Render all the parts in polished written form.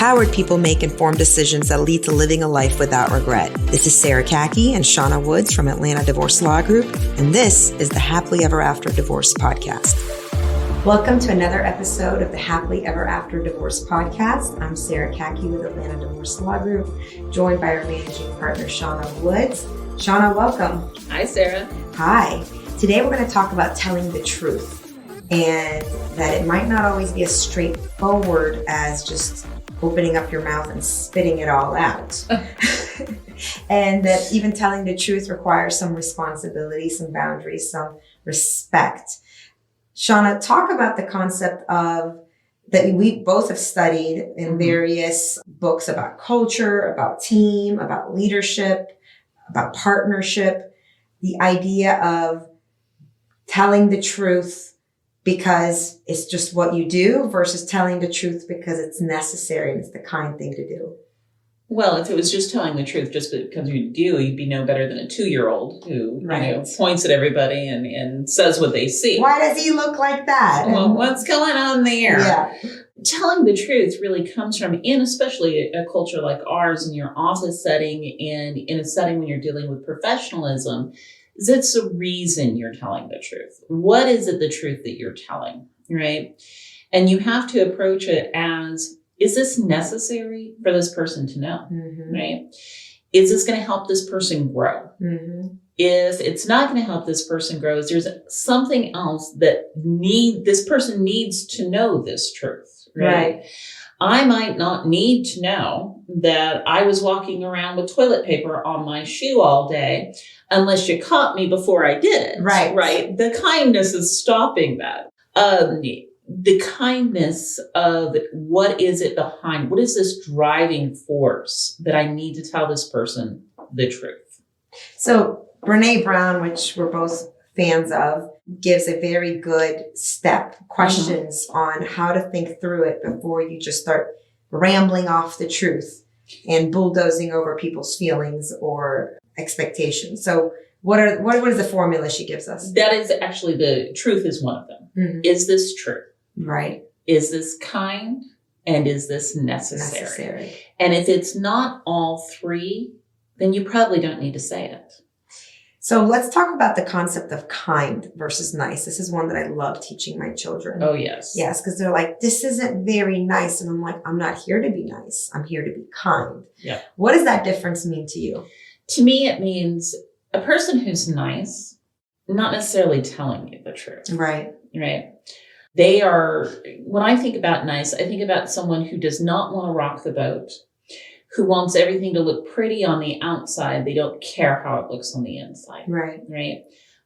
empowered people make informed decisions that lead to living a life without regret. This is Sarah Kaki and Shauna Woods from Atlanta Divorce Law Group, and this is the Happily Ever After Divorce Podcast. Welcome to another episode of the Happily Ever After Divorce Podcast. I'm Sarah Kaki with Atlanta Divorce Law Group, joined by our managing partner, Shauna Woods. Shauna, welcome. Hi, Sarah. Hi. Today we're going to talk about telling the truth, and that it might not always be as straightforward as just opening up your mouth and spitting it all out. And that even telling the truth requires some responsibility, some boundaries, some respect. Shauna, talk about the concept of that we both have studied in various books about culture, about team, about leadership, about partnership, the idea of telling the truth because it's just what you do versus telling the truth because it's necessary and it's the kind thing to do. Well, if it was just telling the truth just because you do, you'd be no better than a 2-year-old who points at everybody and says what they see. Why does he look like that? Well, what's going on there? Yeah. Telling the truth really comes from, in especially a culture like ours, in your office setting and in a setting when you're dealing with professionalism, is it's a reason you're telling the truth. What is it, the truth that you're telling, right? And you have to approach it as, is this necessary for this person to know, right? Is this going to help this person grow? If it's not going to help this person grow, there's something else that this person needs to know this truth, right? I might not need to know that I was walking around with toilet paper on my shoe all day unless you caught me before I did it. Right. The kindness is stopping that. The kindness of what is it behind, what is this driving force that I need to tell this person the truth? So Brene Brown, which we're both fans of, gives a very good questions on how to think through it before you just start rambling off the truth and bulldozing over people's feelings or expectations. So what is the formula she gives us? That is actually, the truth is one of them. Is this true? Right. Is this kind? And is this necessary? And if it's not all three, then you probably don't need to say it. So let's talk about the concept of kind versus nice. This is one that I love teaching my children. Oh, yes. Yes, because they're like, this isn't very nice. And I'm like, I'm not here to be nice. I'm here to be kind. Yeah. What does that difference mean to you? To me, it means a person who's nice, not necessarily telling you the truth. Right. They are, when I think about nice, I think about someone who does not want to rock the boat, who wants everything to look pretty on the outside. They don't care how it looks on the inside. Right.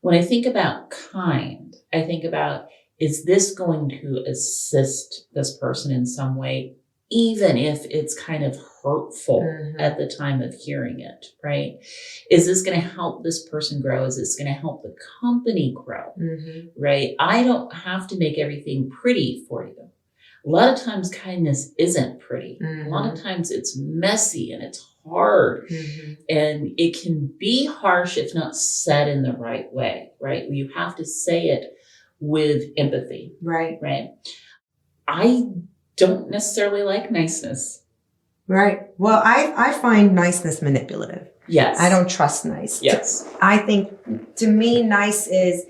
When I think about kind, I think about, is this going to assist this person in some way, even if it's kind of hurtful at the time of hearing it, right? Is this going to help this person grow? Is this going to help the company grow, right? I don't have to make everything pretty for you. A lot of times kindness isn't pretty. A lot of times it's messy and it's hard. And it can be harsh if not said in the right way, right? You have to say it with empathy. Right. I don't necessarily like niceness. Right. Well, I find niceness manipulative. Yes. I don't trust nice. Yes. I think, to me, nice is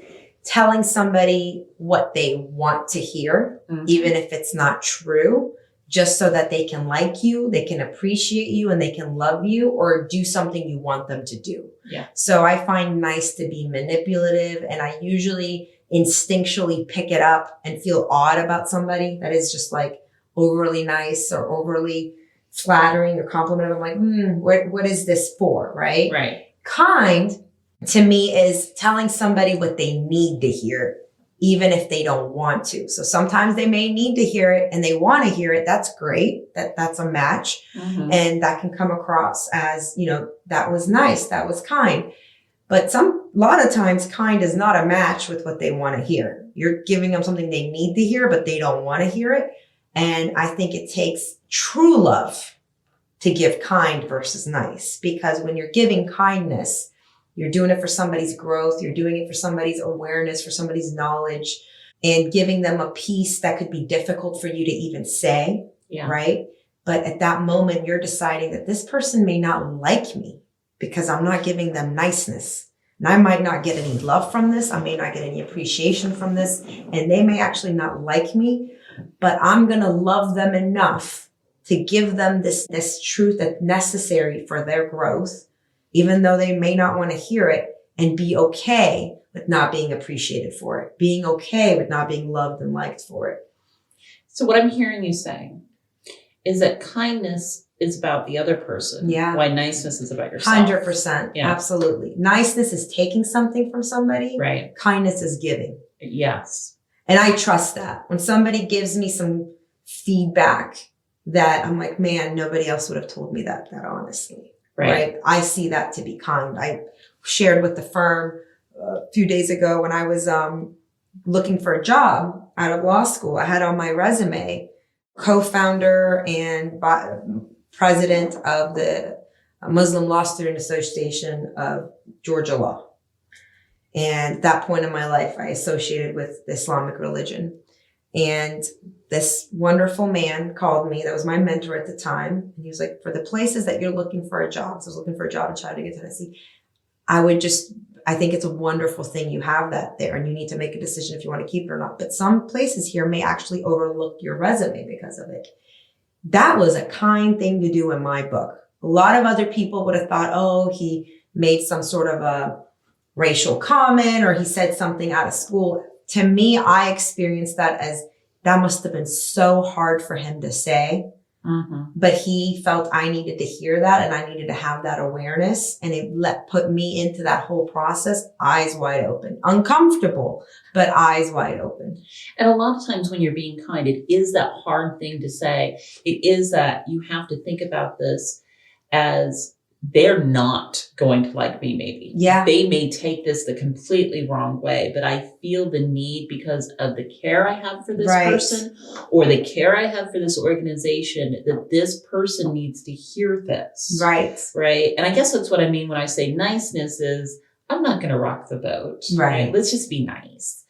telling somebody what they want to hear, even if it's not true, just so that they can like you, they can appreciate you, and they can love you or do something you want them to do. Yeah. So I find nice to be manipulative, and I usually instinctually pick it up and feel odd about somebody that is just like overly nice or overly flattering or complimenting. I'm like, what is this for? Right. Kind, to me, is telling somebody what they need to hear, even if they don't want to. So sometimes they may need to hear it and they want to hear it. That's great. That's a match. And that can come across as, that was nice. That was kind. But a lot of times kind is not a match with what they want to hear. You're giving them something they need to hear, but they don't want to hear it. And I think it takes true love to give kind versus nice, because when you're giving kindness, you're doing it for somebody's growth. You're doing it for somebody's awareness, for somebody's knowledge, and giving them a piece that could be difficult for you to even say, right? But at that moment, you're deciding that this person may not like me because I'm not giving them niceness. And I might not get any love from this. I may not get any appreciation from this. And they may actually not like me, but I'm going to love them enough to give them this truth that's necessary for their growth, even though they may not want to hear it, and be okay with not being appreciated for it, being okay with not being loved and liked for it. So what I'm hearing you saying is that kindness is about the other person. Yeah. Why niceness is about yourself. 100%. Yeah. Absolutely. Niceness is taking something from somebody. Right. Kindness is giving. Yes. And I trust that. When somebody gives me some feedback that I'm like, man, nobody else would have told me that honestly. Right. I see that to be kind. I shared with the firm a few days ago when I was looking for a job out of law school. I had on my resume co-founder and president of the Muslim Law Student Association of Georgia Law. And at that point in my life, I associated with the Islamic religion. And this wonderful man called me. That was my mentor at the time. And he was like, for the places that you're looking for a job, so I was looking for a job in Chattanooga, Tennessee, I think it's a wonderful thing you have that there, and you need to make a decision if you want to keep it or not. But some places here may actually overlook your resume because of it. That was a kind thing to do in my book. A lot of other people would have thought, oh, he made some sort of a racial comment or he said something out of school. To me, I experienced that as that must have been so hard for him to say. Mm-hmm. But he felt I needed to hear that and I needed to have that awareness. And it put me into that whole process, eyes wide open, uncomfortable, but eyes wide open. And a lot of times when you're being kind, it is that hard thing to say. It is that you have to think about this as they're not going to like me, maybe. Yeah. They may take this the completely wrong way, but I feel the need because of the care I have for this person or the care I have for this organization that this person needs to hear this. Right. Right. And I guess that's what I mean when I say niceness is I'm not going to rock the boat. Right. Let's just be nice.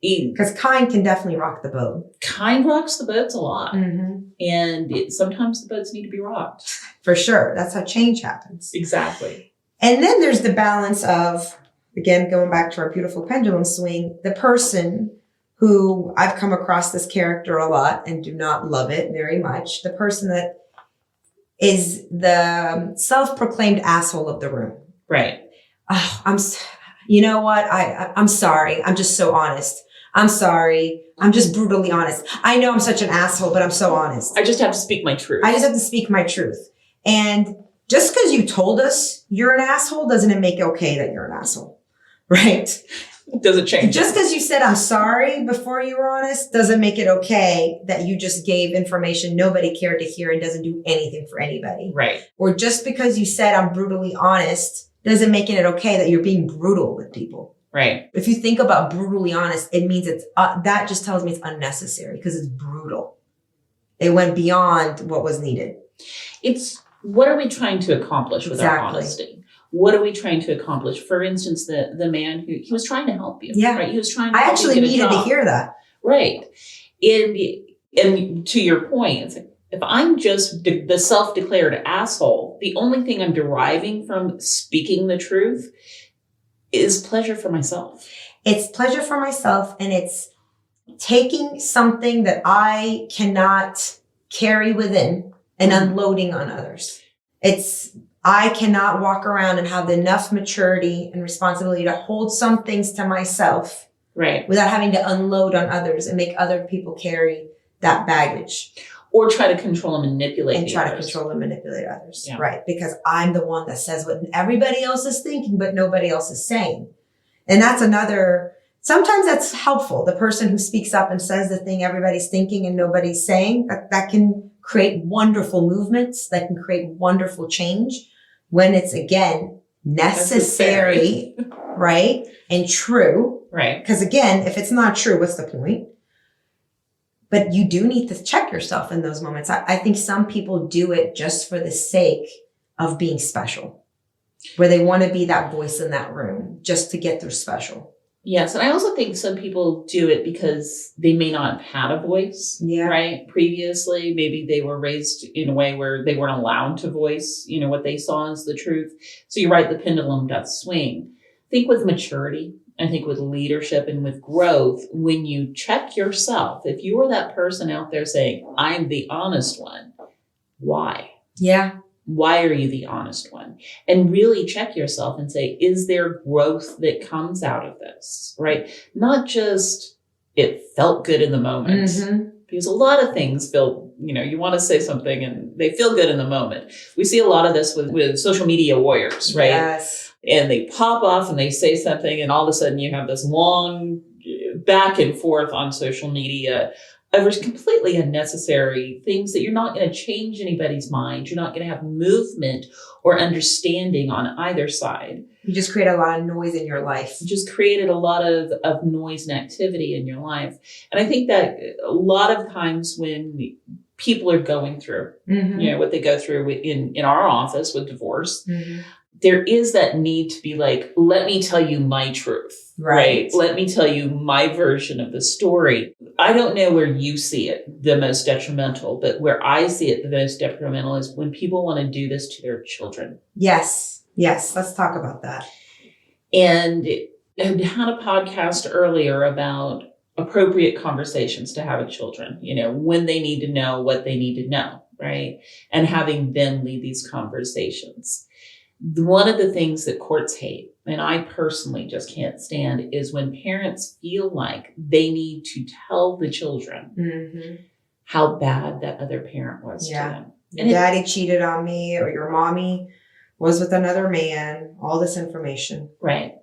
Because kind can definitely rock the boat. Kind rocks the boats a lot. Mm-hmm. And sometimes the boats need to be rocked. For sure. That's how change happens. Exactly. And then there's the balance of, again, going back to our beautiful pendulum swing, the person who I've come across this character a lot and do not love it very much. The person that is the self-proclaimed asshole of the room. Right. Oh, you know what? I'm sorry. I'm just so honest. I'm sorry. I'm just brutally honest. I know I'm such an asshole, but I'm so honest. I just have to speak my truth. I just have to speak my truth. And just because you told us you're an asshole doesn't it make it okay that you're an asshole, right? Doesn't change. Just because you said I'm sorry before you were honest doesn't make it okay that you just gave information nobody cared to hear and doesn't do anything for anybody. Right. Or just because you said I'm brutally honest doesn't make it okay that you're being brutal with people. Right. If you think about brutally honest, it means it's that just tells me it's unnecessary because it's brutal. It went beyond what was needed. It's what are we trying to accomplish with our honesty? What are we trying to accomplish? For instance, the man who he was trying to help you. Yeah. Right. He was trying to I help actually you get a needed job. to hear that. Right. And to your point, it's like, if I'm just the self-declared asshole, the only thing I'm deriving from speaking the truth is pleasure for myself. It's pleasure for myself, and it's taking something that I cannot carry within and unloading on others. I cannot walk around and have enough maturity and responsibility to hold some things to myself. Right. Without having to unload on others and make other people carry that baggage. Or try to control and manipulate others. Yeah. Right. Because I'm the one that says what everybody else is thinking, but nobody else is saying. And that's sometimes that's helpful. The person who speaks up and says the thing everybody's thinking and nobody's saying, that can create wonderful movements, that can create wonderful change when it's, again, necessary. Right? And true. Right. Because again, if it's not true, what's the point? But you do need to check yourself in those moments. I think some people do it just for the sake of being special, where they want to be that voice in that room just to get through special. Yes. And I also think some people do it because they may not have had a voice, Yeah. right? Previously, maybe they were raised in a way where they weren't allowed to voice, what they saw as the truth. So you're right, the pendulum does swing. I think with maturity, I think with leadership and with growth, when you check yourself, if you are that person out there saying, I'm the honest one, why? Yeah. Why are you the honest one? And really check yourself and say, is there growth that comes out of this, right? Not just it felt good in the moment. Mm-hmm. Because a lot of things feel, you want to say something and they feel good in the moment. We see a lot of this with social media warriors, right? Yes. And they pop off and they say something and all of a sudden you have this long back and forth on social media over completely unnecessary things that you're not going to change anybody's mind. You're not going to have movement or understanding on either side. You just create a lot of noise in your life. You just created a lot of noise and activity in your life. And I think that a lot of times when people are going through, what they go through in our office with divorce, there is that need to be like, let me tell you my truth. Right. Let me tell you my version of the story. I don't know where you see it the most detrimental, but where I see it the most detrimental is when people want to do this to their children. Yes. Yes. Let's talk about that. And I had a podcast earlier about appropriate conversations to have with children, when they need to know what they need to know, right? And having them lead these conversations. One of the things that courts hate, and I personally just can't stand, is when parents feel like they need to tell the children how bad that other parent was to them. Your daddy cheated on me, or your mommy was with another man, all this information. Right.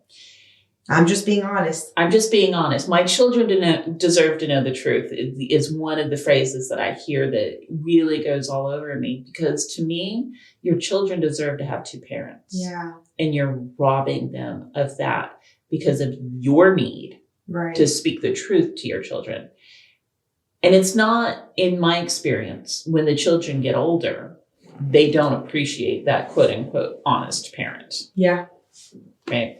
I'm just being honest. My children deserve to know the truth is one of the phrases that I hear that really goes all over me, because to me, your children deserve to have two parents. Yeah. And you're robbing them of that because of your need to speak the truth to your children. And it's not, in my experience, when the children get older, they don't appreciate that quote unquote honest parent. Yeah. Right.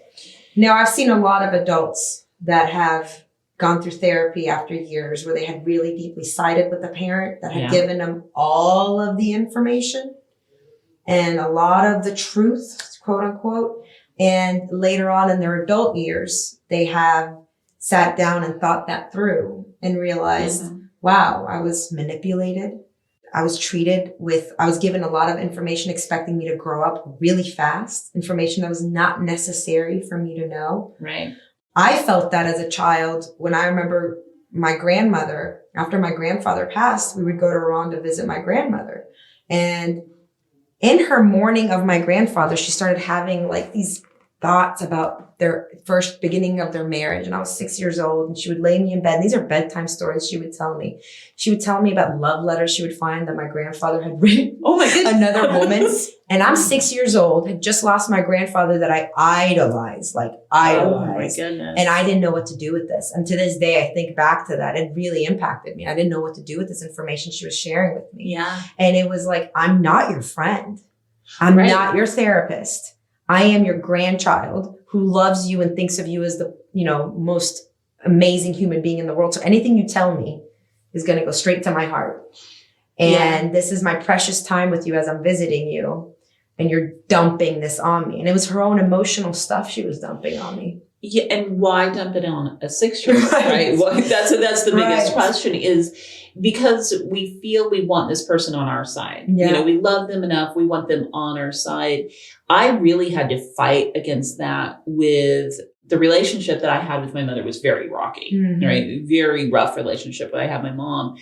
Now, I've seen a lot of adults that have gone through therapy after years where they had really deeply sided with the parent that had given them all of the information and a lot of the truth, quote unquote. And later on in their adult years, they have sat down and thought that through and realized, wow, I was manipulated. I was given a lot of information expecting me to grow up really fast, information that was not necessary for me to know. Right. I felt that as a child when I remember my grandmother, after my grandfather passed, we would go to Iran to visit my grandmother. And in her mourning of my grandfather, she started having like these thoughts about their first beginning of their marriage. And I was 6 years old and she would lay me in bed. These are bedtime stories she would tell me. She would tell me about love letters she would find that my grandfather had written another woman. And I'm 6 years old, had just lost my grandfather that I idolized. Oh my goodness. And I didn't know what to do with this. And to this day, I think back to that. It really impacted me. I didn't know what to do with this information she was sharing with me. Yeah. And it was like, I'm not your friend. I'm not your therapist. I am your grandchild who loves you and thinks of you as the, most amazing human being in the world. So anything you tell me is going to go straight to my heart. And this is my precious time with you as I'm visiting you. And you're dumping this on me. And it was her own emotional stuff she was dumping on me. Yeah, and why dump it on a 6-year-old, right? Well, that's the biggest question, is because we feel we want this person on our side. Yeah. We love them enough. We want them on our side. I really had to fight against that with the relationship that I had with my mother was very rocky, right? Very rough relationship that I had with my mom.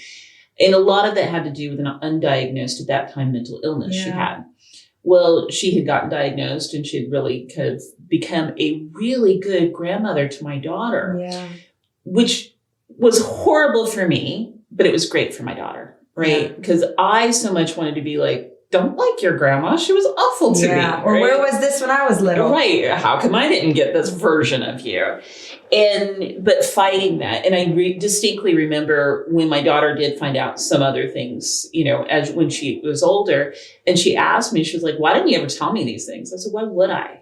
And a lot of that had to do with an undiagnosed at that time mental illness she had. Well, she had gotten diagnosed and she had really kind of become a really good grandmother to my daughter, which was horrible for me, but it was great for my daughter, right? Because I so much wanted to be like, don't like your grandma. She was awful to me. Or where was this when I was little? Right. How come I didn't get this version of you? But fighting that. And I distinctly remember when my daughter did find out some other things, as when she was older, and she asked me, she was like, why didn't you ever tell me these things? I said, why would I?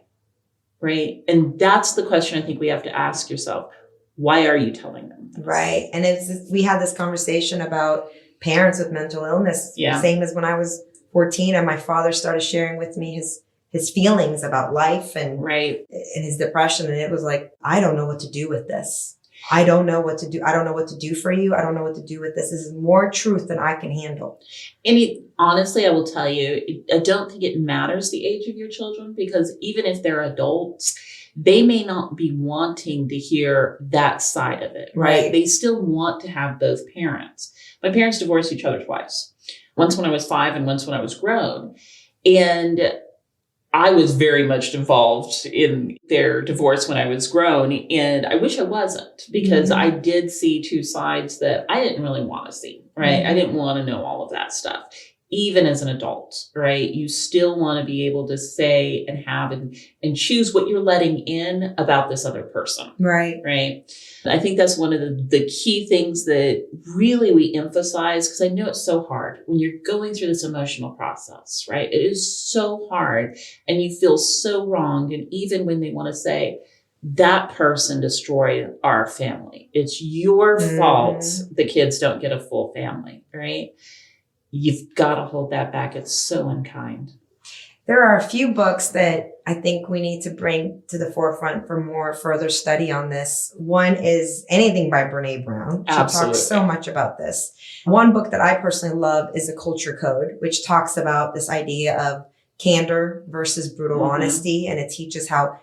right? And that's the question I think we have to ask yourself. Why are you telling them this? Right. And we had this conversation about parents with mental illness, same as when I was 14 and my father started sharing with me his feelings about life and his depression. And it was like, I don't know what to do with this. I don't know what to do. I don't know what to do for you. I don't know what to do with this. This is more truth than I can handle. And honestly, I will tell you, I don't think it matters the age of your children, because even if they're adults, they may not be wanting to hear that side of it, right? They still want to have both parents. My parents divorced each other twice, once when I was 5 and once when I was grown. And I was very much involved in their divorce when I was grown. And I wish I wasn't, because I did see two sides that I didn't really want to see, right? I didn't want to know all of that stuff. Even as an adult, right? You still want to be able to say and have and choose what you're letting in about this other person. Right. Right. I think that's one of the key things that really we emphasize, because I know it's so hard when you're going through this emotional process, right? It is so hard and you feel so wronged. And even when they want to say, that person destroyed our family, it's your fault the kids don't get a full family, right? You've got to hold that back. It's so unkind. There are a few books that I think we need to bring to the forefront for more further study on this. One is anything by Brene Brown. She talks so much about this. One book that I personally love is A Culture Code, which talks about this idea of candor versus brutal honesty. And it teaches how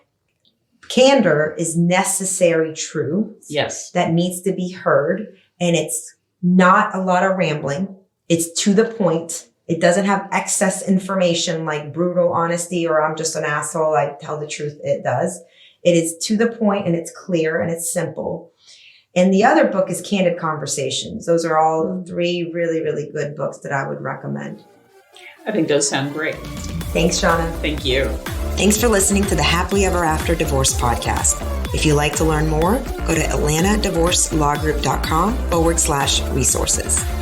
candor is necessary truth. Yes. That needs to be heard. And it's not a lot of rambling. It's to the point. It doesn't have excess information like brutal honesty or I'm just an asshole, I tell the truth. It does. It is to the point and it's clear and it's simple. And the other book is Candid Conversations. Those are all 3 really, really good books that I would recommend. I think those sound great. Thanks, Shauna. Thank you. Thanks for listening to the Happily Ever After Divorce podcast. If you'd like to learn more, go to atlantadivorcelawgroup.com/resources.